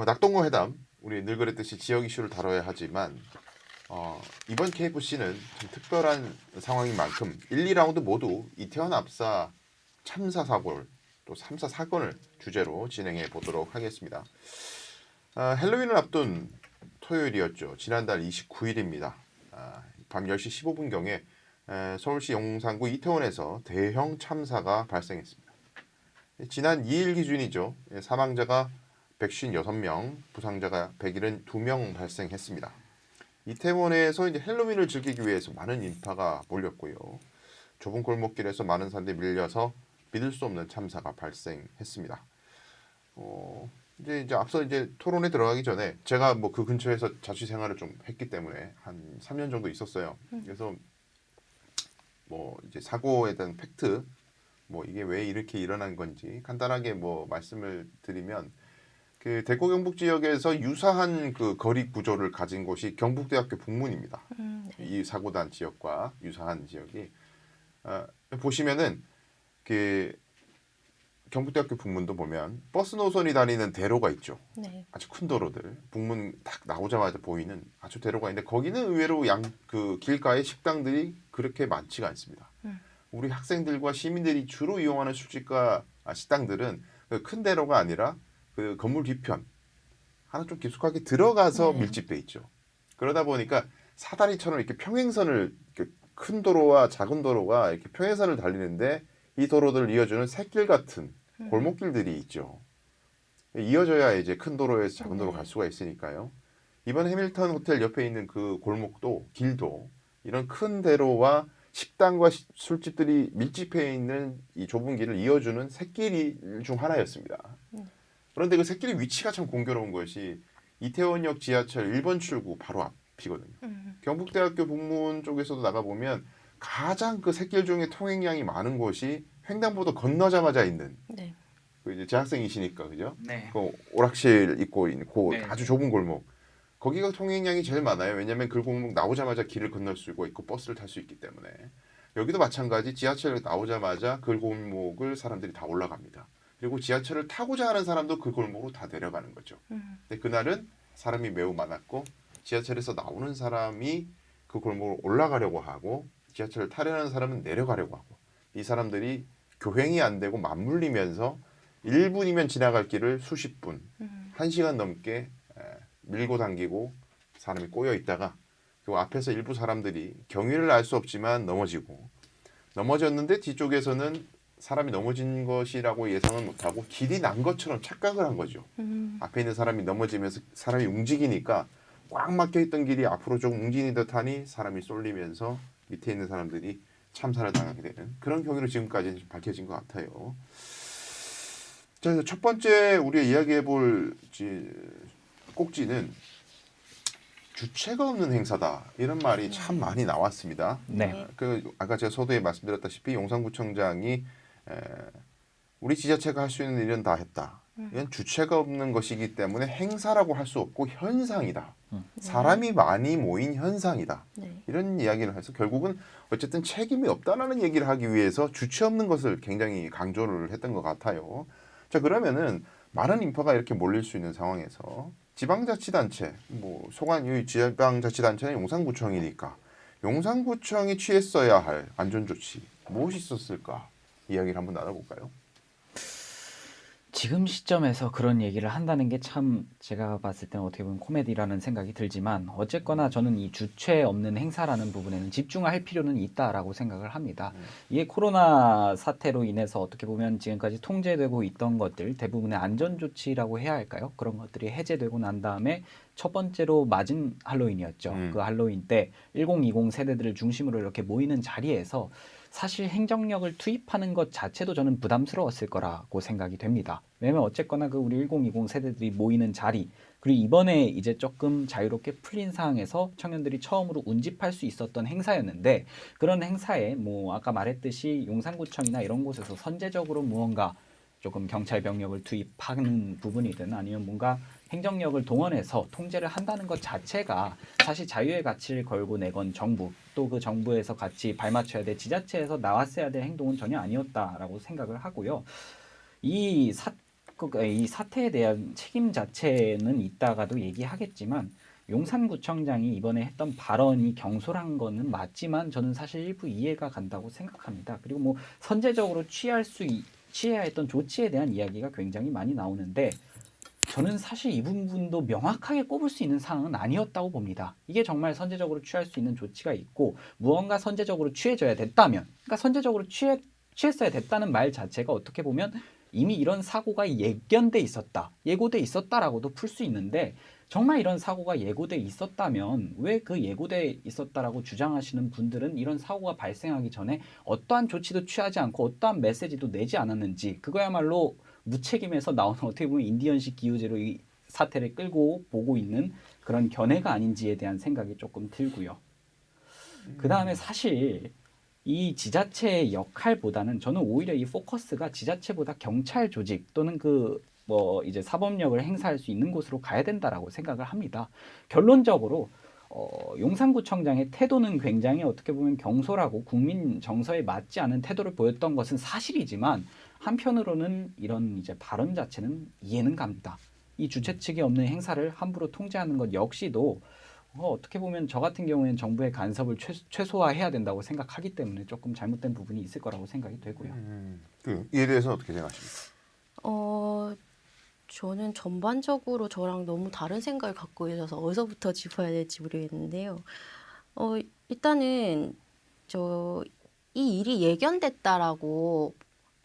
낙동강 회담 우리 늘 그랬듯이 지역 이슈를 다뤄야 하지만 이번 KFC는 좀 특별한 상황인 만큼 1, 2라운드 모두 이태원 압사 참사 사고를 또 3사 사건을 주제로 진행해 보도록 하겠습니다. 헬로윈을 앞둔 토요일이었죠. 지난달 29일입니다. 밤 10시 15분경에 서울시 용산구 이태원에서 대형 참사가 발생했습니다. 지난 2일 기준이죠. 사망자가 156명, 부상자가 172명 발생했습니다. 이태원에서 이제 헬로윈을 즐기기 위해서 많은 인파가 몰렸고요. 좁은 골목길에서 많은 사람들이 밀려서 믿을 수 없는 참사가 발생했습니다. 이제 앞서 이제 토론에 들어가기 전에 제가 뭐 그 근처에서 자취 생활을 좀 했기 때문에 한 3년 정도 있었어요. 그래서 뭐 이제 사고에 대한 팩트, 뭐 이게 왜 이렇게 일어난 건지 간단하게 뭐 말씀을 드리면 그 대구 경북 지역에서 유사한 그 거리 구조를 가진 곳이 경북대학교 북문입니다. 네. 이 사고 난 지역과 유사한 지역이 보시면은 그 경북대학교 북문도 보면 버스 노선이 다니는 대로가 있죠. 네. 아주 큰 도로들 북문 딱 나오자마자 보이는 아주 대로가 있는데 거기는 의외로 그 길가에 식당들이 그렇게 많지가 않습니다. 우리 학생들과 시민들이 주로 이용하는 술집과 식당들은 그 큰 대로가 아니라 그 건물 뒤편 하나 좀 깊숙하게 들어가서 네. 밀집돼 있죠. 그러다 보니까 사다리처럼 이렇게 평행선을 이렇게 큰 도로와 작은 도로가 이렇게 평행선을 달리는데 이 도로들을 이어주는 샛길 같은 골목길들이 있죠. 이어져야 이제 큰 도로에서 작은 도로 갈 수가 있으니까요. 이번 해밀턴 호텔 옆에 있는 그 골목도 길도 이런 큰 대로와 식당과 술집들이 밀집해 있는 이 좁은 길을 이어주는 샛길 중 하나였습니다. 그런데 그 샛길의 위치가 참 공교로운 것이 이태원역 지하철 1번 출구 바로 앞이거든요. 경북대학교 북문 쪽에서도 나가보면 가장 그 샛길 중에 통행량이 많은 곳이 횡단보도 건너자마자 있는 네. 그 이제 재학생이시니까 그죠? 네. 그 오락실 있고 있는 그 네. 아주 좁은 골목. 거기가 통행량이 제일 많아요. 왜냐하면 그 골목 나오자마자 길을 건널 수 있고 버스를 탈 수 있기 때문에. 여기도 마찬가지 지하철 나오자마자 그 골목을 사람들이 다 올라갑니다. 그리고 지하철을 타고자 하는 사람도 그 골목으로 다 내려가는 거죠. 근데 그날은 사람이 매우 많았고 지하철에서 나오는 사람이 그 골목으로 올라가려고 하고 지하철을 타려는 사람은 내려가려고 하고 이 사람들이 교행이 안 되고 맞물리면서 1분이면 지나갈 길을 수십 분, 1시간 넘게 밀고 당기고 사람이 꼬여 있다가 그 앞에서 일부 사람들이 경위를 알 수 없지만 넘어졌는데 뒤쪽에서는 사람이 넘어진 것이라고 예상은 못하고 길이 난 것처럼 착각을 한 거죠. 앞에 있는 사람이 넘어지면서 사람이 움직이니까 꽉 막혀있던 길이 앞으로 조금 움직이는 듯하니 사람이 쏠리면서 밑에 있는 사람들이 참사를 당하게 되는 그런 경위로 지금까지 좀 밝혀진 것 같아요. 자, 첫 번째 우리가 이야기해볼 꼭지는 주체가 없는 행사다 이런 말이 참 많이 나왔습니다. 네. 아까 제가 서두에 말씀드렸다시피 용산구청장이 우리 지자체가 할 수 있는 일은 다 했다. 이건 주체가 없는 것이기 때문에 행사라고 할 수 없고 현상이다. 사람이 많이 모인 현상이다. 네. 이런 이야기를 해서 결국은 어쨌든 책임이 없다라는 얘기를 하기 위해서 주체 없는 것을 굉장히 강조를 했던 것 같아요. 자, 그러면은 많은 인파가 이렇게 몰릴 수 있는 상황에서 지방자치단체, 뭐 소관유 지방자치단체는 용산구청이니까 용산구청이 취했어야 할 안전조치 무엇이 있었을까? 이야기를 한번 나눠볼까요? 지금 시점에서 그런 얘기를 한다는 게 참 제가 봤을 때는 어떻게 보면 코미디라는 생각이 들지만 어쨌거나 저는 이 주체 없는 행사라는 부분에는 집중할 필요는 있다라고 생각을 합니다. 이게 코로나 사태로 인해서 어떻게 보면 지금까지 통제되고 있던 것들 대부분의 안전조치라고 해야 할까요? 그런 것들이 해제되고 난 다음에 첫 번째로 맞은 할로윈이었죠. 그 할로윈 때 1020 세대들을 중심으로 이렇게 모이는 자리에서 사실 행정력을 투입하는 것 자체도 저는 부담스러웠을 거라고 생각이 됩니다. 왜냐면 어쨌거나 그 우리 1020 세대들이 모이는 자리, 그리고 이번에 이제 조금 자유롭게 풀린 상황에서 청년들이 처음으로 운집할 수 있었던 행사였는데 그런 행사에 뭐 아까 말했듯이 용산구청이나 이런 곳에서 선제적으로 무언가 조금 경찰 병력을 투입하는 부분이든 아니면 뭔가 행정력을 동원해서 통제를 한다는 것 자체가 사실 자유의 가치를 걸고 내건 정부 또 그 정부에서 같이 발맞춰야 될 지자체에서 나왔어야 될 행동은 전혀 아니었다라고 생각을 하고요. 이 이 사태에 대한 책임 자체는 이따가도 얘기하겠지만 용산구청장이 이번에 했던 발언이 경솔한 거는 맞지만 저는 사실 일부 이해가 간다고 생각합니다. 그리고 뭐 선제적으로 취해야 했던 조치에 대한 이야기가 굉장히 많이 나오는데 저는 사실 이 부분도 명확하게 꼽을 수 있는 상황은 아니었다고 봅니다. 이게 정말 선제적으로 취할 수 있는 조치가 있고 무언가 선제적으로 취해져야 됐다면, 그러니까 선제적으로 취했어야 됐다는 말 자체가 어떻게 보면 이미 이런 사고가 예견돼 있었다, 예고돼 있었다라고도 풀 수 있는데 정말 이런 사고가 예고돼 있었다면 왜 그 예고돼 있었다라고 주장하시는 분들은 이런 사고가 발생하기 전에 어떠한 조치도 취하지 않고 어떠한 메시지도 내지 않았는지 그거야말로 무책임에서 나오는 어떻게 보면 인디언식 기우제로 이 사태를 끌고 보고 있는 그런 견해가 아닌지에 대한 생각이 조금 들고요. 그 다음에 사실 이 지자체의 역할보다는 저는 오히려 이 포커스가 지자체보다 경찰 조직 또는 그 뭐 이제 사법력을 행사할 수 있는 곳으로 가야 된다라고 생각을 합니다. 결론적으로 용산구청장의 태도는 굉장히 어떻게 보면 경솔하고 국민 정서에 맞지 않은 태도를 보였던 것은 사실이지만 한편으로는 이런 이제 발언 자체는 이해는 갑니다. 이 주최 측이 없는 행사를 함부로 통제하는 것 역시도 어떻게 보면 저 같은 경우에는 정부의 간섭을 최소화해야 된다고 생각하기 때문에 조금 잘못된 부분이 있을 거라고 생각이 되고요. 이에 대해서 어떻게 생각하십니까? 저는 전반적으로 저랑 너무 다른 생각을 갖고 있어서 어디서부터 짚어야 될지 모르겠는데요. 일단은 이 일이 예견됐다라고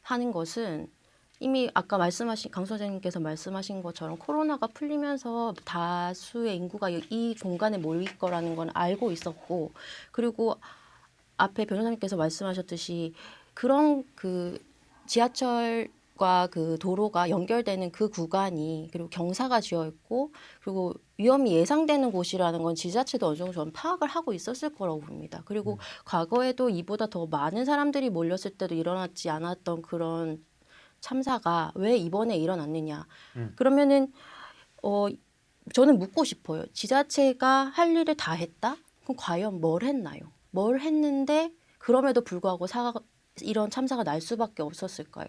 하는 것은 이미 아까 말씀하신 강 선생님께서 말씀하신 것처럼 코로나가 풀리면서 다수의 인구가 이 공간에 몰릴 거라는 건 알고 있었고, 그리고 앞에 변호사님께서 말씀하셨듯이 그런 그 지하철과 그 도로가 연결되는 그 구간이 그리고 경사가 지어 있고 그리고 위험이 예상되는 곳이라는 건 지자체도 어느 정도 저는 파악을 하고 있었을 거라고 봅니다. 그리고 과거에도 이보다 더 많은 사람들이 몰렸을 때도 일어나지 않았던 그런 참사가 왜 이번에 일어났느냐. 그러면은 저는 묻고 싶어요. 지자체가 할 일을 다 했다? 그럼 과연 뭘 했나요? 뭘 했는데 그럼에도 불구하고 이런 참사가 날 수밖에 없었을까요?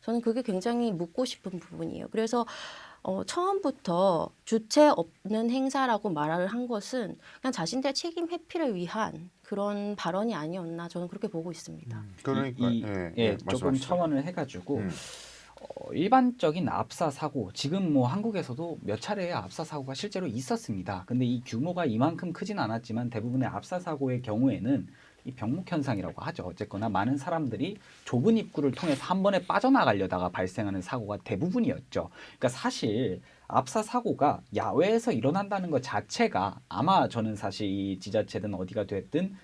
저는 그게 굉장히 묻고 싶은 부분이에요. 그래서 처음부터 주체 없는 행사라고 말을 한 것은 그냥 자신들의 책임 회피를 위한 그런 발언이 아니었나 저는 그렇게 보고 있습니다. 그러니까 조금 말씀하시죠. 첨언을 해가지고 일반적인 압사 사고 지금 뭐 한국에서도 몇 차례의 압사 사고가 실제로 있었습니다. 근데 이 규모가 이만큼 크진 않았지만 대부분의 압사 사고의 경우에는 이 병목 현상이라고 하죠. 어쨌거나 많은 사람들이 좁은 입구를 통해서 한 번에 빠져나가려다가 발생하는 사고가 대부분이었죠. 그러니까 사실 압사 사고가 야외에서 일어난다는 것 자체가 아마 저는 사실 이 지자체든 어디가 됐든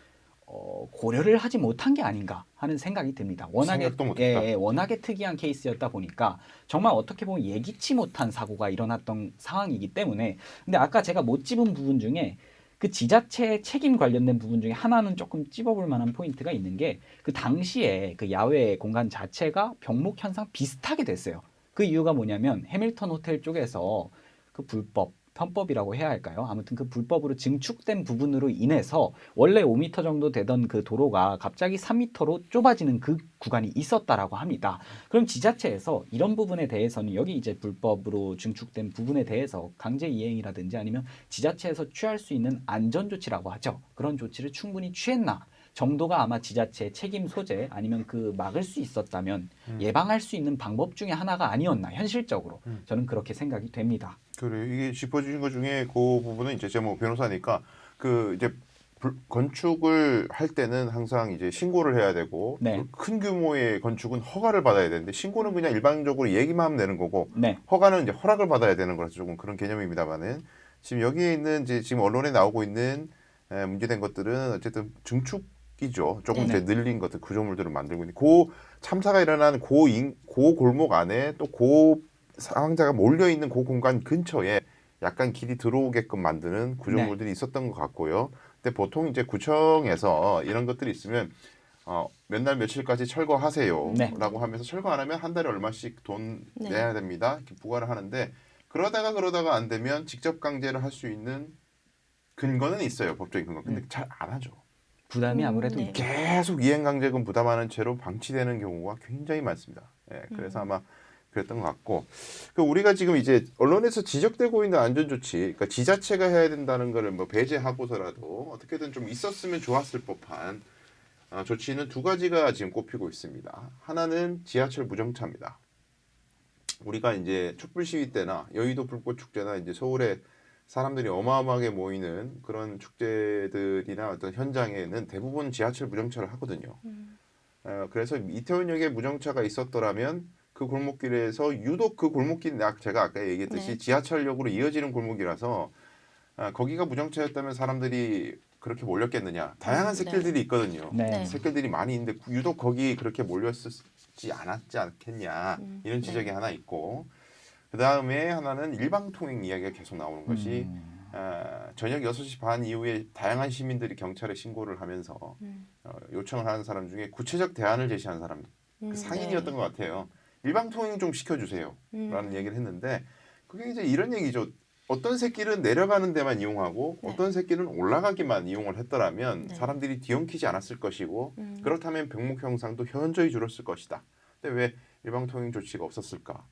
고려를 하지 못한 게 아닌가 하는 생각이 듭니다. 생각도 못했다. 워낙에 특이한 케이스였다 보니까 정말 어떻게 보면 예기치 못한 사고가 일어났던 상황이기 때문에 근데 아까 제가 못 짚은 부분 중에 그 지자체 책임 관련된 부분 중에 하나는 조금 찝어볼 만한 포인트가 있는 게 그 당시에 그 야외 공간 자체가 병목 현상 비슷하게 됐어요. 그 이유가 뭐냐면 해밀턴 호텔 쪽에서 그 편법이라고 해야 할까요? 아무튼 그 불법으로 증축된 부분으로 인해서 원래 5m 정도 되던 그 도로가 갑자기 3m로 좁아지는 그 구간이 있었다라고 합니다. 그럼 지자체에서 이런 부분에 대해서는 여기 이제 불법으로 증축된 부분에 대해서 강제 이행이라든지 아니면 지자체에서 취할 수 있는 안전 조치라고 하죠. 그런 조치를 충분히 취했나? 정도가 아마 지자체의 책임 소재 아니면 그 막을 수 있었다면 예방할 수 있는 방법 중에 하나가 아니었나 현실적으로 저는 그렇게 생각이 됩니다. 그래 이게 짚어주신 것 중에 그 부분은 이제 제가 뭐 변호사니까 그 이제 건축을 할 때는 항상 이제 신고를 해야 되고 네. 큰 규모의 건축은 허가를 받아야 되는데 신고는 그냥 일반적으로 얘기만 하면 되는 거고 네. 허가는 이제 허락을 받아야 되는 거라서 조금 그런 개념입니다만은 지금 여기에 있는 이제 지금 언론에 나오고 있는 문제된 것들은 어쨌든 증축이죠. 조금 네. 이제 늘린 것들 구조물들을 만들고 있는 그 참사가 일어난 고 골목 안에 또 고 사망자가 몰려 있는 그 공간 근처에 약간 길이 들어오게끔 만드는 구조물들이 있었던 것 같고요. 근데 보통 이제 구청에서 이런 것들이 있으면 몇 날 며칠까지 철거하세요라고 하면서 철거 안 하면 한 달에 얼마씩 돈 내야 됩니다. 이렇게 부과를 하는데 그러다가 안 되면 직접 강제를 할 수 있는 근거는 있어요. 법적인 근거. 근데 잘 안 하죠. 부담이 아무래도 네. 계속 이행강제금 부담하는 채로 방치되는 경우가 굉장히 많습니다. 그래서 아마 그랬던 것 같고 우리가 지금 이제 언론에서 지적되고 있는 안전조치, 그러니까 지자체가 해야 된다는 거를 뭐 배제하고서라도 어떻게든 좀 있었으면 좋았을 법한 조치는 두 가지가 지금 꼽히고 있습니다. 하나는 지하철 무정차입니다. 우리가 이제 촛불 시위 때나 여의도 불꽃 축제나 이제 서울에 사람들이 어마어마하게 모이는 그런 축제들이나 어떤 현장에는 대부분 지하철 무정차를 하거든요. 그래서 이태원역에 무정차가 있었더라면 그 골목길에서 유독 그 골목길이 제가 아까 얘기했듯이 네. 지하철역으로 이어지는 골목이라서 거기가 무정차였다면 사람들이 그렇게 몰렸겠느냐. 다양한 네. 샛길들이 있거든요. 네. 샛길들이 많이 있는데 유독 거기 그렇게 몰렸지 않았지 않겠냐. 이런 지적이 네. 하나 있고 그 다음에 하나는 일방통행 이야기가 계속 나오는 것이 저녁 6시 반 이후에 다양한 시민들이 경찰에 신고를 하면서 요청을 하는 사람 중에 구체적 대안을 제시한 사람 그 상인이었던 네. 것 같아요. 일방통행 좀 시켜주세요 라는 얘기를 했는데 그게 이제 이런 얘기죠. 어떤 새끼는 내려가는 데만 이용하고 네. 어떤 새끼는 올라가기만 이용을 했더라면 네. 사람들이 뒤엉키지 않았을 것이고 그렇다면 병목 형상도 현저히 줄었을 것이다. 근데 왜 일방통행 조치가 없었을까?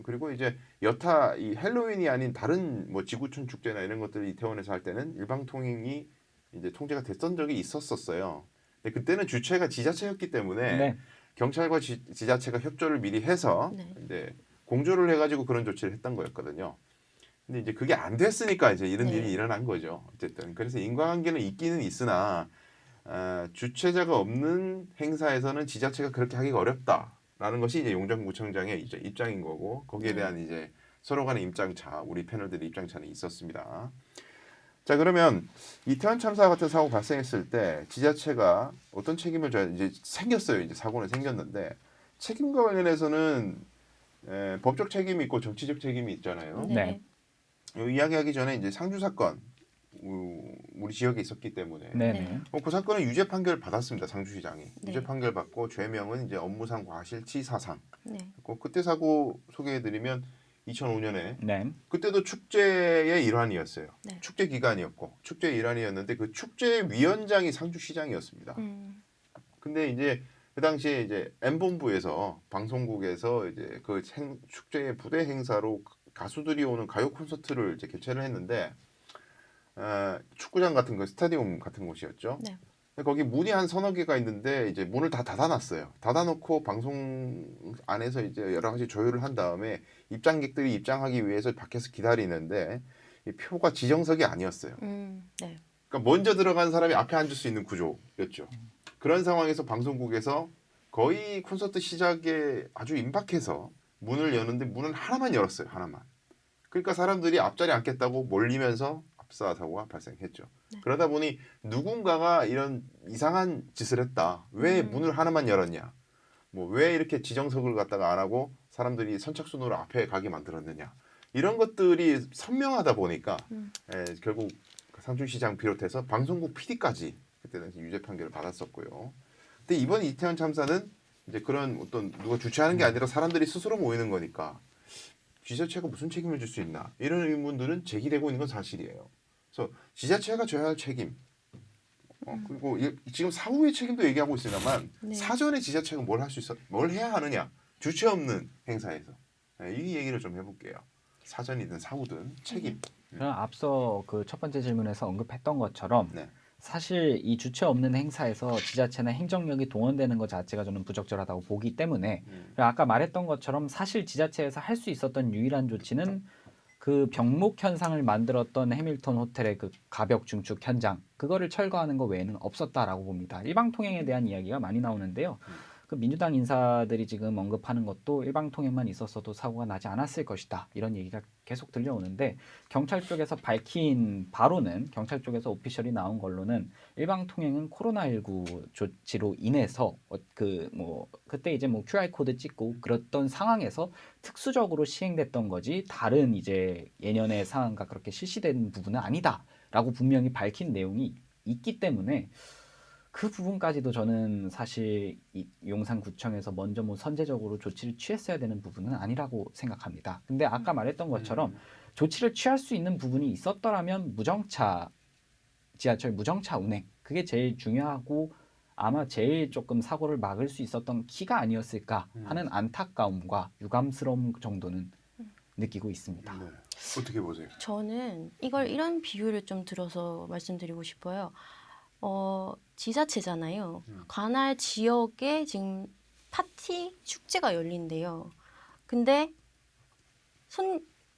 그리고 이제 여타 이 헬로윈이 아닌 다른 뭐 지구촌 축제나 이런 것들을 이태원에서 할 때는 일방통행이 이제 통제가 됐던 적이 있었어요. 근데 그때는 주체가 지자체였기 때문에 네. 경찰과 지자체가 협조를 미리 해서 네. 이제 공조를 해가지고 그런 조치를 했던 거였거든요. 근데 이제 그게 안 됐으니까 이제 이런 네. 일이 일어난 거죠. 어쨌든 그래서 인과관계는 있기는 있으나 주체자가 없는 행사에서는 지자체가 그렇게 하기가 어렵다라는 것이 이제 용정구청장의 이제 입장인 거고 거기에 네. 대한 이제 서로 간의 입장차, 우리 패널들의 입장차는 있었습니다. 자 그러면 이태원 참사 같은 사고 발생했을 때 지자체가 어떤 책임을 져야 이제 생겼어요. 이제 사고는 생겼는데 책임과 관련해서는 법적 책임이 있고 정치적 책임이 있잖아요. 네. 이야기하기 전에 이제 상주 사건 우리 지역에 있었기 때문에 네네. 그 사건은 유죄 판결 받았습니다. 상주시장이 네. 유죄 판결 받고 죄명은 이제 업무상 과실치사상. 네. 그때 사고 소개해드리면 2005년에 네. 그때도 축제의 일환이었어요. 네. 축제 기간이었고 축제 일환이었는데 그 축제 위원장이 상주시장이었습니다. 근데 이제 그 당시에 이제 M본부에서 방송국에서 이제 그 축제의 부대 행사로 가수들이 오는 가요 콘서트를 이제 개최를 했는데 축구장 같은 거 스타디움 같은 곳이었죠. 네. 거기 문이 한 서너 개가 있는데 이제 문을 다 닫아놨어요. 닫아놓고 방송 안에서 이제 여러 가지 조율을 한 다음에 입장객들이 입장하기 위해서 밖에서 기다리는데 이 표가 지정석이 아니었어요. 네. 그러니까 먼저 들어간 사람이 앞에 앉을 수 있는 구조였죠. 그런 상황에서 방송국에서 거의 콘서트 시작에 아주 임박해서 문을 여는데 문은 하나만 열었어요. 하나만. 그러니까 사람들이 앞자리에 앉겠다고 몰리면서 압사 사고가 발생했죠. 네. 그러다 보니 누군가가 이런 이상한 짓을 했다. 왜 문을 하나만 열었냐? 뭐 왜 이렇게 지정석을 갖다가 안 하고 사람들이 선착순으로 앞에 가게 만들었느냐? 이런 것들이 선명하다 보니까 결국 상주시장 비롯해서 방송국 PD까지 그때 당시 유죄 판결을 받았었고요. 근데 이번 이태원 참사는 이제 그런 어떤 누가 주최하는 게 아니라 사람들이 스스로 모이는 거니까 지자체가 무슨 책임을 질 수 있나 이런 의문들은 제기되고 있는 건 사실이에요. 그래서 지자체가 져야 할 책임 그리고 지금 사후의 책임도 얘기하고 있습니다만 네. 사전에 지자체가 뭘 할 수 있어 뭘 해야 하느냐 주체 없는 행사에서 이 얘기를 좀 해볼게요. 사전이든 사후든 책임. 그럼 앞서 그 첫 번째 질문에서 언급했던 것처럼 네. 사실 이 주체 없는 행사에서 지자체나 행정력이 동원되는 것 자체가 저는 부적절하다고 보기 때문에 아까 말했던 것처럼 사실 지자체에서 할 수 있었던 유일한 조치는 그 병목 현상을 만들었던 해밀턴 호텔의 그 가벽 중축 현장 그거를 철거하는 것 외에는 없었다라고 봅니다. 일방통행에 대한 이야기가 많이 나오는데요. 그 민주당 인사들이 지금 언급하는 것도 일방통행만 있었어도 사고가 나지 않았을 것이다. 이런 얘기가 계속 들려오는데 경찰 쪽에서 밝힌 바로는 경찰 쪽에서 오피셜이 나온 걸로는 일방통행은 코로나19 조치로 인해서 그때 이제 뭐 QR 코드 찍고 그랬던 상황에서 특수적으로 시행됐던 거지 다른 이제 예년의 상황과 그렇게 실시된 부분은 아니다라고 분명히 밝힌 내용이 있기 때문에 그 부분까지도 저는 사실 이 용산구청에서 먼저 뭐 선제적으로 조치를 취했어야 되는 부분은 아니라고 생각합니다. 근데 아까 말했던 것처럼 조치를 취할 수 있는 부분이 있었더라면 지하철 무정차 운행 그게 제일 중요하고 아마 제일 조금 사고를 막을 수 있었던 키가 아니었을까 하는 안타까움과 유감스러움 정도는 느끼고 있습니다. 네. 어떻게 보세요? 저는 이걸 이런 비유를 좀 들어서 말씀드리고 싶어요. 지자체잖아요. 관할 지역에 지금 파티 축제가 열린대요. 근데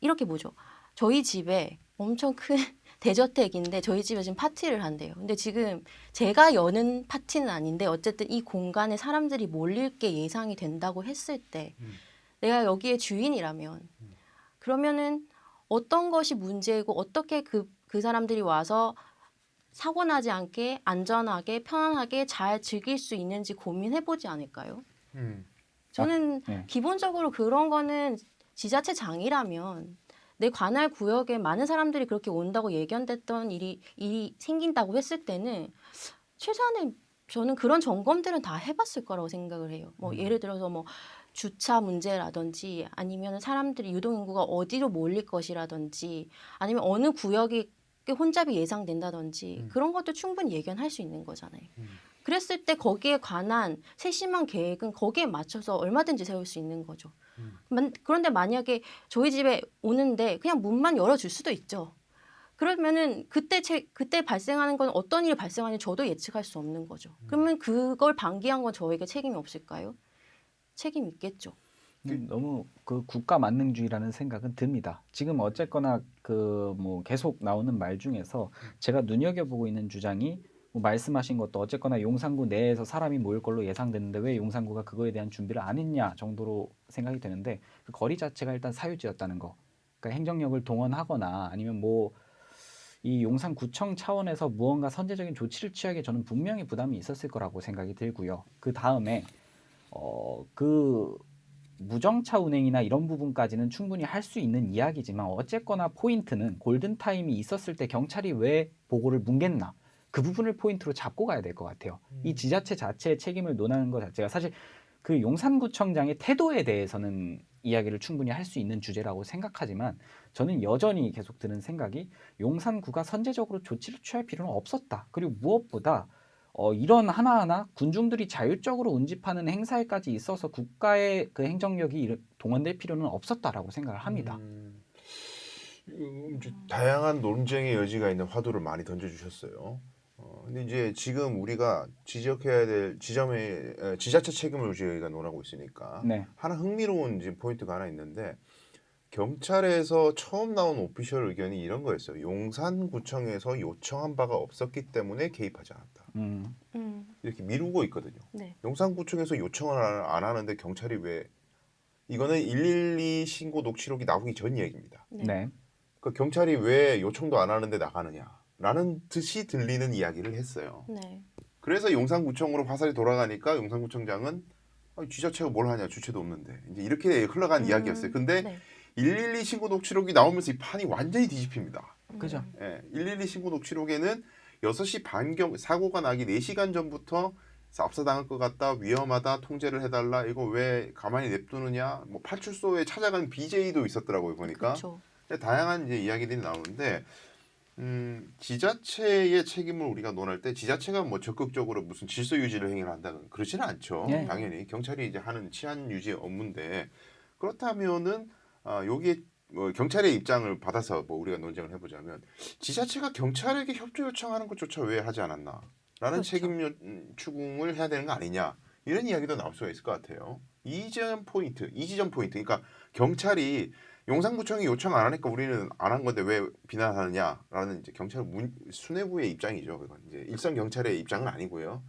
이렇게 보죠. 저희 집에 엄청 큰 대저택인데 저희 집에 지금 파티를 한대요. 근데 지금 제가 여는 파티는 아닌데 어쨌든 이 공간에 사람들이 몰릴 게 예상이 된다고 했을 때 내가 여기에 주인이라면 그러면은 어떤 것이 문제이고 어떻게 그 사람들이 와서 사고 나지 않게 안전하게 편안하게 잘 즐길 수 있는지 고민해보지 않을까요? 저는 네. 기본적으로 그런 거는 지자체장이라면 내 관할 구역에 많은 사람들이 그렇게 온다고 예견됐던 일이 생긴다고 했을 때는 최소한의 저는 그런 점검들은 다 해봤을 거라고 생각을 해요. 뭐 예를 들어서 뭐 주차 문제라든지 아니면 사람들이 유동인구가 어디로 몰릴 것이라든지 아니면 어느 구역이 혼잡이 예상된다든지 그런 것도 충분히 예견할 수 있는 거잖아요. 그랬을 때 거기에 관한 세심한 계획은 거기에 맞춰서 얼마든지 세울 수 있는 거죠. 그런데 만약에 저희 집에 오는데 그냥 문만 열어줄 수도 있죠. 그러면은 그때 발생하는 건 어떤 일이 발생하는지 저도 예측할 수 없는 거죠. 그러면 그걸 방기한 건 저에게 책임이 없을까요? 책임 있겠죠. 너무 그 국가 만능주의라는 생각은 듭니다. 지금 어쨌거나 그 뭐 계속 나오는 말 중에서 제가 눈여겨보고 있는 주장이 뭐 말씀하신 것도 어쨌거나 용산구 내에서 사람이 모일 걸로 예상됐는데 왜 용산구가 그거에 대한 준비를 안 했냐 정도로 생각이 되는데 그 거리 자체가 일단 사유지였다는 거. 그러니까 행정력을 동원하거나 아니면 뭐 이 용산구청 차원에서 무언가 선제적인 조치를 취하기에 저는 분명히 부담이 있었을 거라고 생각이 들고요. 그 다음에 그 무정차 운행이나 이런 부분까지는 충분히 할 수 있는 이야기지만 어쨌거나 포인트는 골든타임이 있었을 때 경찰이 왜 보고를 뭉갰나 그 부분을 포인트로 잡고 가야 될 것 같아요. 이 지자체 자체의 책임을 논하는 것 자체가 사실 그 용산구청장의 태도에 대해서는 이야기를 충분히 할 수 있는 주제라고 생각하지만 저는 여전히 계속 드는 생각이 용산구가 선제적으로 조치를 취할 필요는 없었다. 그리고 무엇보다 이런 하나하나 군중들이 자율적으로 운집하는 행사에까지 있어서 국가의 그 행정력이 동원될 필요는 없었다라고 생각을 합니다. 다양한 논쟁의 여지가 있는 화두를 많이 던져주셨어요. 근데 이제 지금 우리가 지적해야 될 지자체 책임을 저희가 논하고 있으니까 네. 하나 흥미로운 지금 포인트가 하나 있는데 경찰에서 처음 나온 오피셜 의견이 이런 거였어요. 용산구청에서 요청한 바가 없었기 때문에 개입하지 않았다. 이렇게 미루고 있거든요. 네. 용산구청에서 요청을 안 하는데 경찰이 왜 이거는 112 신고 녹취록이 나오기 전 얘기입니다. 네. 네. 그 경찰이 왜 요청도 안 하는데 나가느냐라는 듯이 들리는 이야기를 했어요. 네. 그래서 용산구청으로 화살이 돌아가니까 용산구청장은 지자체가 뭘 하냐 주체도 없는데 이제 이렇게 흘러간 이야기였어요. 근데 네. 112 신고 녹취록이 나오면서 이 판이 완전히 뒤집힙니다. 그죠. 예, 112 신고 녹취록에는 6시 반경 사고가 나기 4시간 전부터 압사당할 것 같다, 위험하다, 통제를 해달라, 이거 왜 가만히 냅두느냐, 뭐 파출소에 찾아간 BJ도 있었더라고요 보니까. 그렇죠. 다양한 이제 이야기들이 나오는데 지자체의 책임을 우리가 논할 때 지자체가 뭐 적극적으로 무슨 질서 유지를 행위를 한다는 그러지는 않죠. 네. 당연히 경찰이 이제 하는 치안 유지 업무인데 그렇다면은 여기에 뭐 경찰의 입장을 받아서 뭐 우리가 논쟁을 해보자면 지자체가 경찰에게 협조 요청하는 것조차 왜 하지 않았나라는 그렇죠. 책임 추궁을 해야 되는 거 아니냐 이런 이야기도 나올 수가 있을 것 같아요. 이 지점 포인트, 그러니까 경찰이 용산구청이 요청 안 하니까 우리는 안 한 건데 왜 비난하느냐라는 이제 경찰 수뇌부의 입장이죠. 그건 이제 일선 경찰의 입장은 아니고요.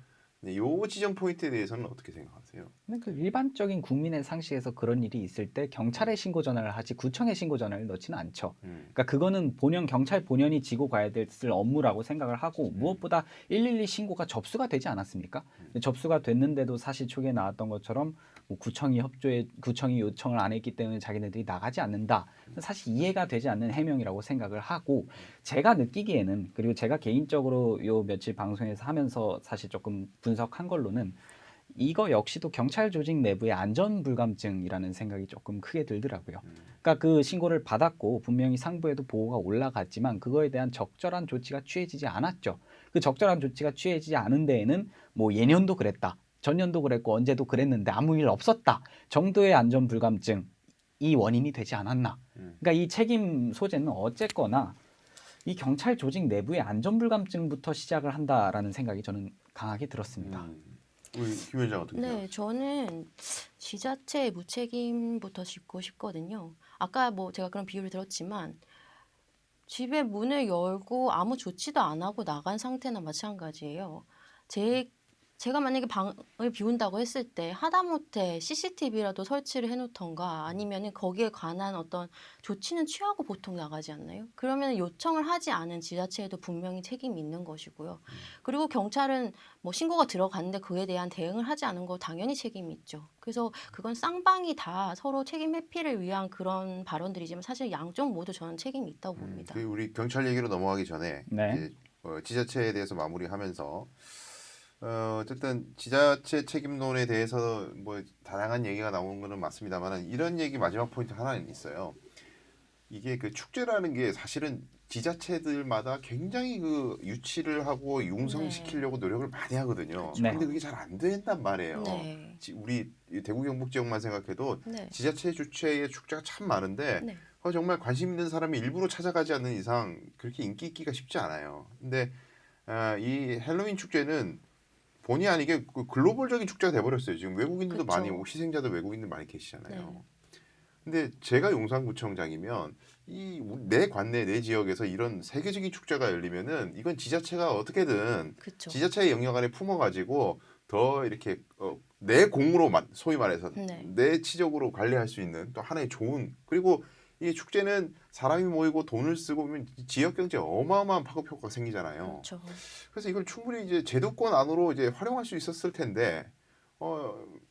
이 지점 포인트에 대해서는 어떻게 생각하세요? 그 일반적인 국민의 상식에서 그런 일이 있을 때 경찰에 신고 전화를 하지 구청에 신고 전화를 넣지는 않죠. 그러니까 그거는 경찰 본연이 지고 가야 될 업무라고 생각을 하고 무엇보다 112 신고가 접수가 되지 않았습니까? 접수가 됐는데도 사실 초기에 나왔던 것처럼 뭐 구청이 요청을 안 했기 때문에 자기네들이 나가지 않는다. 사실 이해가 되지 않는 해명이라고 생각을 하고 제가 느끼기에는 그리고 제가 개인적으로 요 며칠 방송에서 하면서 사실 조금 분석한 걸로는 이거 역시도 경찰 조직 내부의 안전 불감증이라는 생각이 조금 크게 들더라고요. 그러니까 그 신고를 받았고 분명히 상부에도 보고가 올라갔지만 그거에 대한 적절한 조치가 취해지지 않았죠. 그 적절한 조치가 취해지지 않은 데에는 뭐 예년도 그랬다, 전년도 그랬고 언제도 그랬는데 아무 일 없었다 정도의 안전 불감증 이 원인이 되지 않았나. 그러니까 이 책임 소재는 어쨌거나 이 경찰 조직 내부의 안전 불감증부터 시작을 한다라는 생각이 저는 강하게 들었습니다. 우리 김 위원장 어떻게 네, 생각하세요? 저는 지자체의 무책임부터 짚고 싶거든요. 아까 뭐 제가 그런 비유를 들었지만 집에 문을 열고 아무 조치도 안 하고 나간 상태나 마찬가지예요. 제가 만약에 방을 비운다고 했을 때 하다못해 CCTV라도 설치를 해놓던가 아니면은 거기에 관한 어떤 조치는 취하고 보통 나가지 않나요? 그러면 요청을 하지 않은 지자체에도 분명히 책임이 있는 것이고요. 그리고 경찰은 뭐 신고가 들어갔는데 그에 대한 대응을 하지 않은 거 당연히 책임이 있죠. 그래서 그건 쌍방이 다 서로 책임 회피를 위한 그런 발언들이지만 사실 양쪽 모두 저는 책임이 있다고 봅니다. 우리 경찰 얘기로 넘어가기 전에 네. 이제 지자체에 대해서 마무리하면서 어쨌든 지자체 책임론에 대해서 뭐 다양한 얘기가 나오는 거는 맞습니다만 이런 얘기 마지막 포인트 하나는 있어요. 이게 그 축제라는 게 사실은 지자체들마다 굉장히 그 유치를 하고 융성시키려고 노력을 많이 하거든요. 네. 근데 그게 잘 안 된단 말이에요. 네. 우리 대구 경북 지역만 생각해도 네. 지자체 주최의 축제가 참 많은데 네. 정말 관심 있는 사람이 일부러 찾아가지 않는 이상 그렇게 인기 있기가 쉽지 않아요. 근데 이 헬로윈 축제는 본의 아니게 그 글로벌적인 축제가 돼버렸어요. 지금 외국인들도 그쵸. 많이 오고 희생자도 외국인들 많이 계시잖아요. 네. 근데 제가 용산구청장이면 이 내 관내 내 지역에서 이런 세계적인 축제가 열리면은 이건 지자체가 어떻게든 그렇죠. 지자체의 영역 안에 품어가지고 더 이렇게 내 공으로 소위 말해서 네. 내 치적으로 관리할 수 있는 또 하나의 좋은 그리고 이 축제는 사람이 모이고 돈을 쓰고 그러면 지역 경제에 어마어마한 파급 효과가 생기잖아요. 그렇죠. 그래서 이걸 충분히 이제 제도권 안으로 이제 활용할 수 있었을 텐데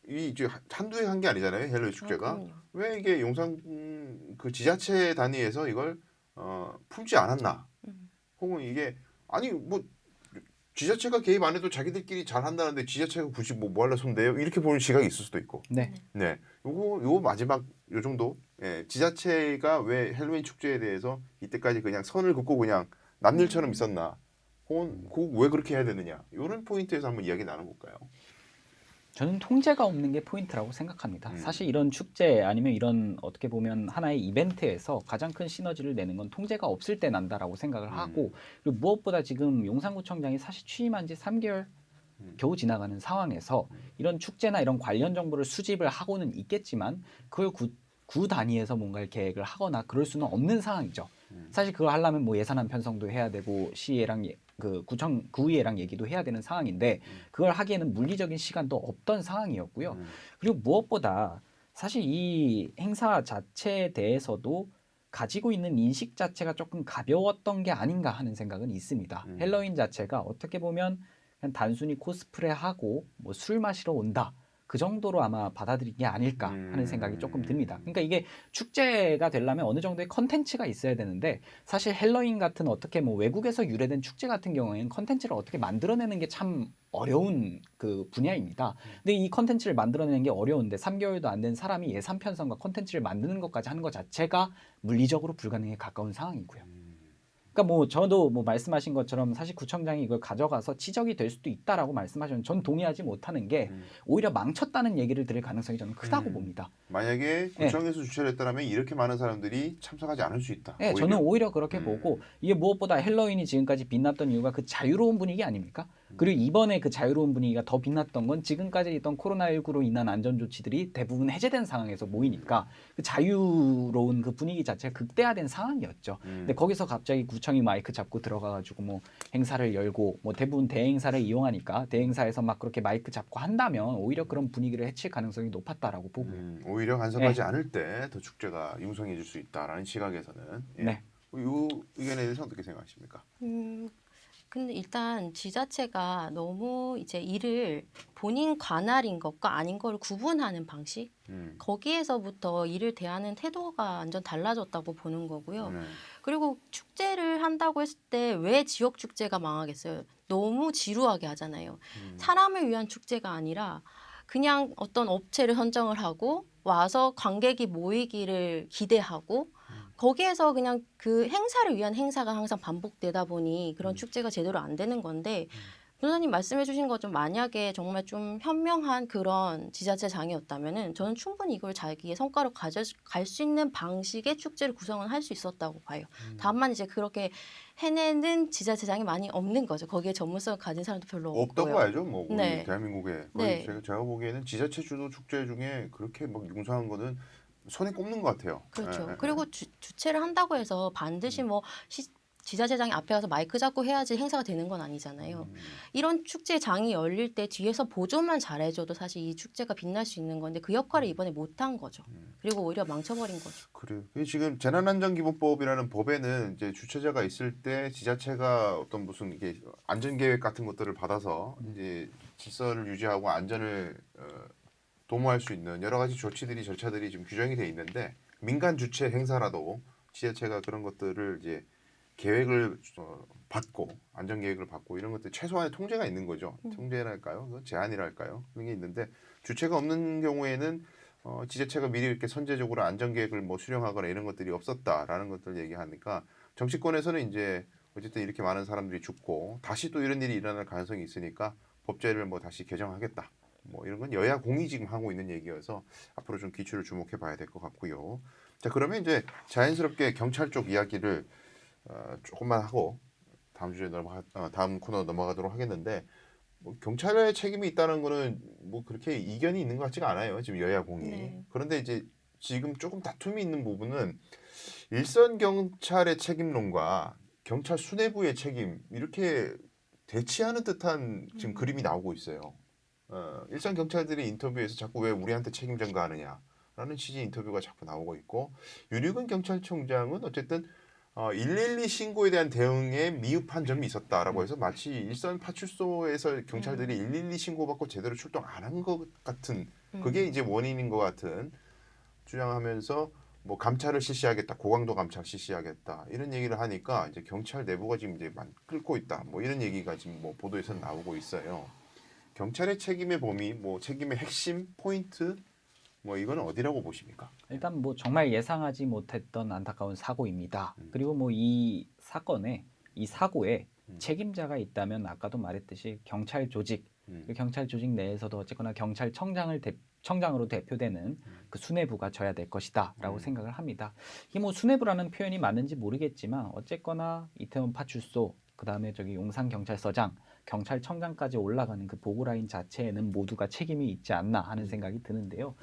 이 이제 한두 해 한 게 아니잖아요. 헬로윈 축제가. 그럼요. 왜 이게 용산 그 지자체 단위에서 이걸 품지 않았나? 혹은 이게 아니 뭐 지자체가 개입 안 해도 자기들끼리 잘 한다는데 지자체가 굳이 뭐 하려 손대요? 이렇게 보는 시각이 있을 수도 있고. 네. 네. 요거 마지막 요 정도. 예, 지자체가 왜 헬로윈 축제에 대해서 이때까지 그냥 선을 긋고 그냥 남일처럼 있었나? 혹은 왜 그렇게 해야 되느냐? 이런 포인트에서 한번 이야기 나눠볼까요? 저는 통제가 없는 게 포인트라고 생각합니다. 사실 이런 축제 아니면 이런 어떻게 보면 하나의 이벤트에서 가장 큰 시너지를 내는 건 통제가 없을 때 난다라고 생각을 하고 그리고 무엇보다 지금 용산구청장이 사실 취임한 지 3개월 겨우 지나가는 상황에서 이런 축제나 이런 관련 정보를 수집을 하고는 있겠지만 그걸 구 단위에서 뭔가 계획을 하거나 그럴 수는 없는 상황이죠. 사실 그걸 하려면 뭐 예산안 편성도 해야 되고 시의회랑 그 구의회랑 얘기도 해야 되는 상황인데 그걸 하기에는 물리적인 시간도 없던 상황이었고요. 그리고 무엇보다 사실 이 행사 자체에 대해서도 가지고 있는 인식 자체가 조금 가벼웠던 게 아닌가 하는 생각은 있습니다. 헬로윈 자체가 어떻게 보면 그냥 단순히 코스프레하고 뭐 술 마시러 온다. 그 정도로 아마 받아들인 게 아닐까 하는 생각이 조금 듭니다. 그러니까 이게 축제가 되려면 어느 정도의 컨텐츠가 있어야 되는데 사실 헬로윈 같은 어떻게 뭐 외국에서 유래된 축제 같은 경우에는 컨텐츠를 어떻게 만들어내는 게 참 어려운 그 분야입니다. 근데 이 컨텐츠를 만들어내는 게 어려운데 3개월도 안 된 사람이 예산 편성과 컨텐츠를 만드는 것까지 하는 것 자체가 물리적으로 불가능에 가까운 상황이고요. 그러니까 뭐 저도 뭐 말씀하신 것처럼 사실 구청장이 이걸 가져가서 지적이 될 수도 있다라고 말씀하셨는데 전 동의하지 못하는 게 오히려 망쳤다는 얘기를 들을 가능성이 저는 크다고 봅니다. 만약에 구청에서 주최를 했다면 이렇게 많은 사람들이 참석하지 않을 수 있다. 네, 저는 오히려 그렇게 보고 이게 무엇보다 헬로윈이 지금까지 빛났던 이유가 그 자유로운 분위기 아닙니까? 그리고 이번에 그 자유로운 분위기가 더 빛났던 건 지금까지 있던 코로나19로 인한 안전조치들이 대부분 해제된 상황에서 모이니까 그 자유로운 그 분위기 자체가 극대화된 상황이었죠. 근데 거기서 갑자기 구청이 마이크 잡고 들어가가지고 뭐 행사를 열고 뭐 대부분 대행사를 이용하니까 대행사에서 막 그렇게 마이크 잡고 한다면 오히려 그런 분위기를 해칠 가능성이 높았다라고 보고요. 오히려 간섭하지 않을 때 더 축제가 융성해질 수 있다라는 시각에서는 네. 이 의견에 대해서 어떻게 생각하십니까? 근데 일단 지자체가 너무 이제 일을 본인 관할인 것과 아닌 걸 구분하는 방식 거기에서부터 일을 대하는 태도가 완전 달라졌다고 보는 거고요. 그리고 축제를 한다고 했을 때 왜 지역 축제가 망하겠어요? 너무 지루하게 하잖아요. 사람을 위한 축제가 아니라 그냥 어떤 업체를 선정을 하고 와서 관객이 모이기를 기대하고 거기에서 그냥 그 행사를 위한 행사가 항상 반복되다 보니 그런 축제가 제대로 안 되는 건데 변호사님 말씀해 주신 것좀 만약에 정말 좀 현명한 그런 지자체장이었다면은 저는 충분히 이걸 자기의 성과로 가져갈 수 있는 방식의 축제를 구성은 할 수 있었다고 봐요. 다만 이제 그렇게 해내는 지자체장이 많이 없는 거죠. 거기에 전문성을 가진 사람도 별로 없다고 없고요. 봐야죠. 뭐 우리 네. 대한민국에 네. 거의 제가 보기에는 지자체 주도 축제 중에 그렇게 막 융성한 거는 손에 꼽는 것 같아요. 그렇죠. 예, 예, 그리고 주최를 한다고 해서 반드시 뭐 지자체장이 앞에 가서 마이크 잡고 해야지 행사가 되는 건 아니잖아요. 이런 축제장이 열릴 때 뒤에서 보조만 잘해줘도 사실 이 축제가 빛날 수 있는 건데 그 역할을 이번에 못한 거죠. 그리고 오히려 망쳐버린 거죠. 그래요. 지금 재난안전기본법이라는 법에는 이제 주최자가 있을 때 지자체가 어떤 무슨 이게 안전계획 같은 것들을 받아서 이제 질서를 유지하고 안전을 도모할 수 있는 여러 가지 조치들이 절차들이 지금 규정이 돼 있는데 민간 주최 행사라도 지자체가 그런 것들을 이제 계획을 받고 안전 계획을 받고 이런 것들 최소한의 통제가 있는 거죠. 통제랄까요? 제한이랄까요? 그런 게 있는데 주체가 없는 경우에는 지자체가 미리 이렇게 선제적으로 안전 계획을 뭐 수령하거나 이런 것들이 없었다라는 것들 얘기하니까 정치권에서는 이제 어쨌든 이렇게 많은 사람들이 죽고 다시 또 이런 일이 일어날 가능성이 있으니까 법제를 뭐 다시 개정하겠다. 뭐 이런 건 여야 공이 지금 하고 있는 얘기여서 앞으로 좀 기초를 주목해 봐야 될 것 같고요. 자, 그러면 이제 자연스럽게 경찰 쪽 이야기를 조금만 하고 다음 코너 넘어가도록 하겠는데 뭐 경찰의 책임이 있다는 거는 뭐 그렇게 이견이 있는 것 같지가 않아요. 지금 여야 공이. 네. 그런데 이제 지금 조금 다툼이 있는 부분은 일선 경찰의 책임론과 경찰 수뇌부의 책임 이렇게 대치하는 듯한 지금 그림이 나오고 있어요. 일선 경찰들이 인터뷰에서 자꾸 왜 우리한테 책임 전가하느냐라는 취지의 인터뷰가 자꾸 나오고 있고 윤유근 경찰청장은 어쨌든 112 신고에 대한 대응에 미흡한 점이 있었다라고 해서 마치 일선 파출소에서 경찰들이 112 신고받고 제대로 출동 안 한 것 같은 그게 이제 원인인 것 같은 주장하면서 뭐 감찰을 실시하겠다, 고강도 감찰 실시하겠다 이런 얘기를 하니까 이제 경찰 내부가 지금 이제 끓고 있다, 뭐 이런 얘기가 지금 뭐 보도에서 나오고 있어요. 경찰의 책임의 범위, 뭐 책임의 핵심 포인트, 뭐 이건 어디라고 보십니까? 일단 뭐 정말 예상하지 못했던 안타까운 사고입니다. 그리고 뭐 이 사건에 이 사고에 책임자가 있다면 아까도 말했듯이 경찰 조직, 그 경찰 조직 내에서도 어쨌거나 청장으로 대표되는 그 수뇌부가 져야 될 것이다라고 생각을 합니다. 이게 뭐 수뇌부라는 표현이 맞는지 모르겠지만 어쨌거나 이태원 파출소, 그 다음에 저기 용산 경찰서장, 경찰청장까지 올라가는 그 보고 라인 자체에는 모두가 책임이 있지 않나 하는 생각이 드는데요.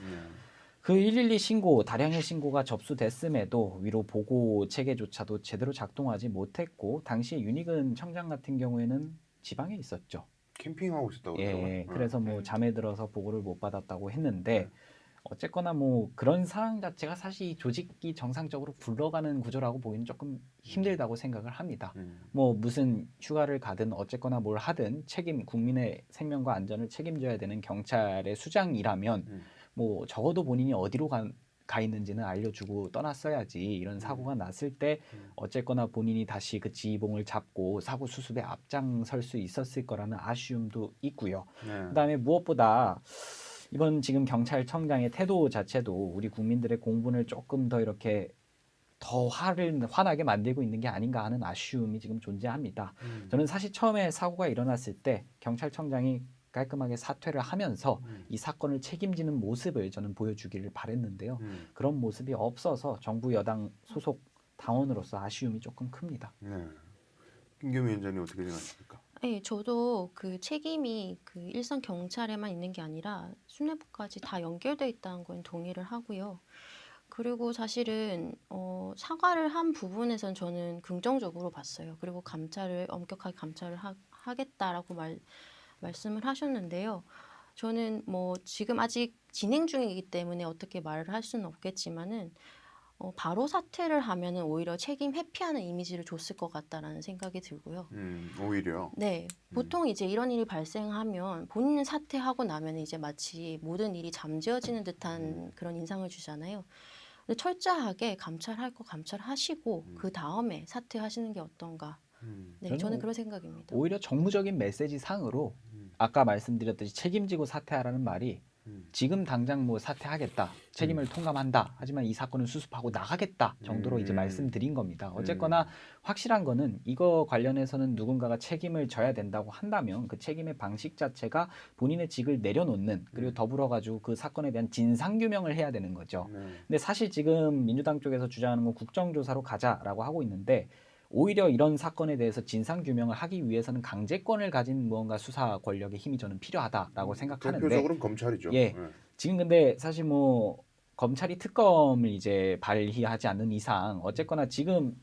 그 112 신고, 다량의 신고가 접수됐음에도 위로 보고 체계조차도 제대로 작동하지 못했고 당시 윤희근 청장 같은 경우에는 지방에 있었죠. 캠핑하고 있었다고 예, 그러더라고요. 그래서 뭐 잠에 들어서 보고를 못 받았다고 했는데 어쨌거나 뭐 그런 상황 자체가 사실 이 조직이 정상적으로 굴러가는 구조라고 보기는 조금 힘들다고 생각을 합니다. 뭐 무슨 휴가를 가든 어쨌거나 뭘 하든 국민의 생명과 안전을 책임져야 되는 경찰의 수장이라면 뭐 적어도 본인이 어디로 가 있는지는 알려주고 떠났어야지 이런 사고가 났을 때 어쨌거나 본인이 다시 그 지휘봉을 잡고 사고 수습에 앞장설 수 있었을 거라는 아쉬움도 있고요. 그다음에 무엇보다 이번 지금 경찰청장의 태도 자체도 우리 국민들의 공분을 조금 더 이렇게 더 화나게 만들고 있는 게 아닌가 하는 아쉬움이 지금 존재합니다. 저는 사실 처음에 사고가 일어났을 때 경찰청장이 깔끔하게 사퇴를 하면서 이 사건을 책임지는 모습을 저는 보여주기를 바랬는데요. 그런 모습이 없어서 정부 여당 소속 당원으로서 아쉬움이 조금 큽니다. 네. 김경민 위원장님 어떻게 생각하십니까? 네, 저도 그 책임이 그 일선 경찰에만 있는 게 아니라 수뇌부까지 다 연결돼 있다는 건 동의를 하고요. 그리고 사실은 사과를 한 부분에선 저는 긍정적으로 봤어요. 그리고 엄격하게 감찰을 하겠다라고 말씀을 하셨는데요. 저는 뭐 지금 아직 진행 중이기 때문에 어떻게 말을 할 수는 없겠지만은 바로 사퇴를 하면은 오히려 책임 회피하는 이미지를 줬을 것 같다라는 생각이 들고요. 오히려. 네, 보통 이제 이런 일이 발생하면 본인은 사퇴하고 나면 이제 마치 모든 일이 잠재워지는 듯한 그런 인상을 주잖아요. 근데 철저하게 감찰할 거 감찰하시고 그 다음에 사퇴하시는 게 어떤가. 네, 저는 그런 생각입니다. 오히려 정무적인 메시지 상으로 아까 말씀드렸듯이 책임지고 사퇴하라는 말이 지금 당장 뭐 사퇴하겠다, 책임을 통감한다. 하지만 이 사건을 수습하고 나가겠다 정도로 이제 말씀드린 겁니다. 어쨌거나 확실한 거는 이거 관련해서는 누군가가 책임을 져야 된다고 한다면 그 책임의 방식 자체가 본인의 직을 내려놓는 그리고 더불어 가지고 그 사건에 대한 진상 규명을 해야 되는 거죠. 근데 사실 지금 민주당 쪽에서 주장하는 건 국정조사로 가자라고 하고 있는데 오히려 이런 사건에 대해서 진상 규명을 하기 위해서는 강제권을 가진 무언가 수사 권력의 힘이 저는 필요하다라고 생각하는데 대표적으로는 검찰이죠. 예. 지금 근데 사실 뭐 검찰이 특검을 이제 발휘하지 않는 이상 어쨌거나 지금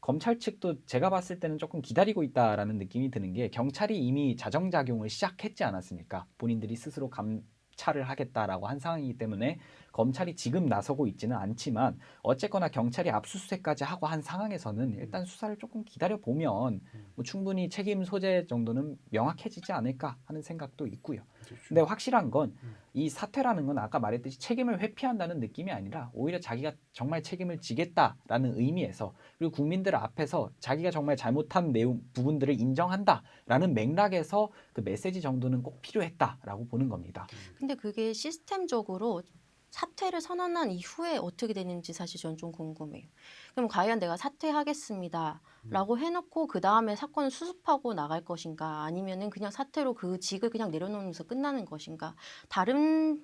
검찰 측도 제가 봤을 때는 조금 기다리고 있다라는 느낌이 드는 게 경찰이 이미 자정작용을 시작했지 않았습니까? 본인들이 스스로 감찰을 하겠다라고 한 상황이기 때문에 검찰이 지금 나서고 있지는 않지만 어쨌거나 경찰이 압수수색까지 하고 한 상황에서는 일단 수사를 조금 기다려보면 뭐 충분히 책임 소재 정도는 명확해지지 않을까 하는 생각도 있고요. 근데 확실한 건 이 사퇴라는 건 아까 말했듯이 책임을 회피한다는 느낌이 아니라 오히려 자기가 정말 책임을 지겠다라는 의미에서 그리고 국민들 앞에서 자기가 정말 잘못한 내용 부분들을 인정한다라는 맥락에서 그 메시지 정도는 꼭 필요했다라고 보는 겁니다. 근데 그게 시스템적으로 사퇴를 선언한 이후에 어떻게 되는지 사실 저는 좀 궁금해요. 그럼 과연 내가 사퇴하겠습니다라고 해놓고 그 다음에 사건을 수습하고 나갈 것인가, 아니면은 그냥 사퇴로 그 직을 그냥 내려놓으면서 끝나는 것인가, 다른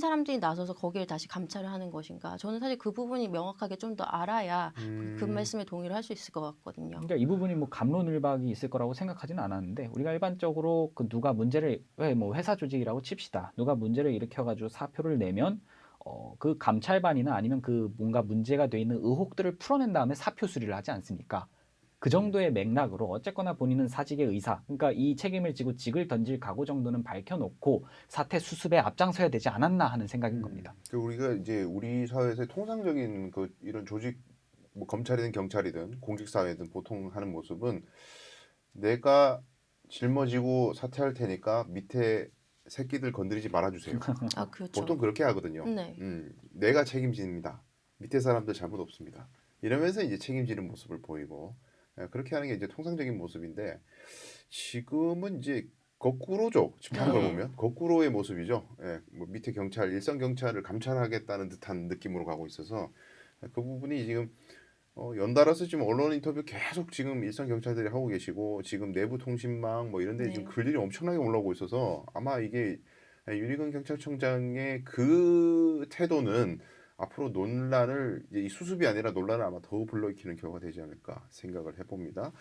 사람들이 나서서 거기를 다시 감찰을 하는 것인가. 저는 사실 그 부분이 명확하게 좀 더 알아야 그 말씀에 동의를 할 수 있을 것 같거든요. 그러니까 이 부분이 뭐 갑론을박이 있을 거라고 생각하지는 않았는데 우리가 일반적으로 그 누가 문제를 왜 뭐 회사 조직이라고 칩시다. 누가 문제를 일으켜가지고 사표를 내면 그 감찰반이나 아니면 그 뭔가 문제가 돼 있는 의혹들을 풀어낸 다음에 사표 수리를 하지 않습니까? 그 정도의 맥락으로 어쨌거나 본인은 사직의 의사, 그러니까 이 책임을 지고 직을 던질 각오 정도는 밝혀놓고 사태 수습에 앞장서야 되지 않았나 하는 생각인 겁니다. 우리가 이제 우리 사회에서 통상적인 그 이런 조직, 뭐 검찰이든 경찰이든 공직사회든 보통 하는 모습은 내가 짊어지고 사퇴할 테니까 밑에 새끼들 건드리지 말아주세요. 아, 그렇죠. 보통 그렇게 하거든요. 네. 내가 책임집니다. 밑에 사람들 잘못 없습니다. 이러면서 이제 책임지는 모습을 보이고 그렇게 하는 게 이제 통상적인 모습인데 지금은 이제 거꾸로죠. 지금 하는 걸 보면 거꾸로의 모습이죠. 예, 뭐 밑에 경찰, 일선 경찰을 감찰하겠다는 듯한 느낌으로 가고 있어서 그 부분이 지금 연달아서 지금 언론 인터뷰 계속 지금 일선 경찰들이 하고 계시고 지금 내부 통신망 뭐 이런 데 네. 지금 글들이 엄청나게 올라오고 있어서 아마 이게 윤희근 경찰청장의 그 태도는 앞으로 논란을 이제 이 수습이 아니라 논란을 아마 더 불러일으키는 결과가 되지 않을까 생각을 해봅니다.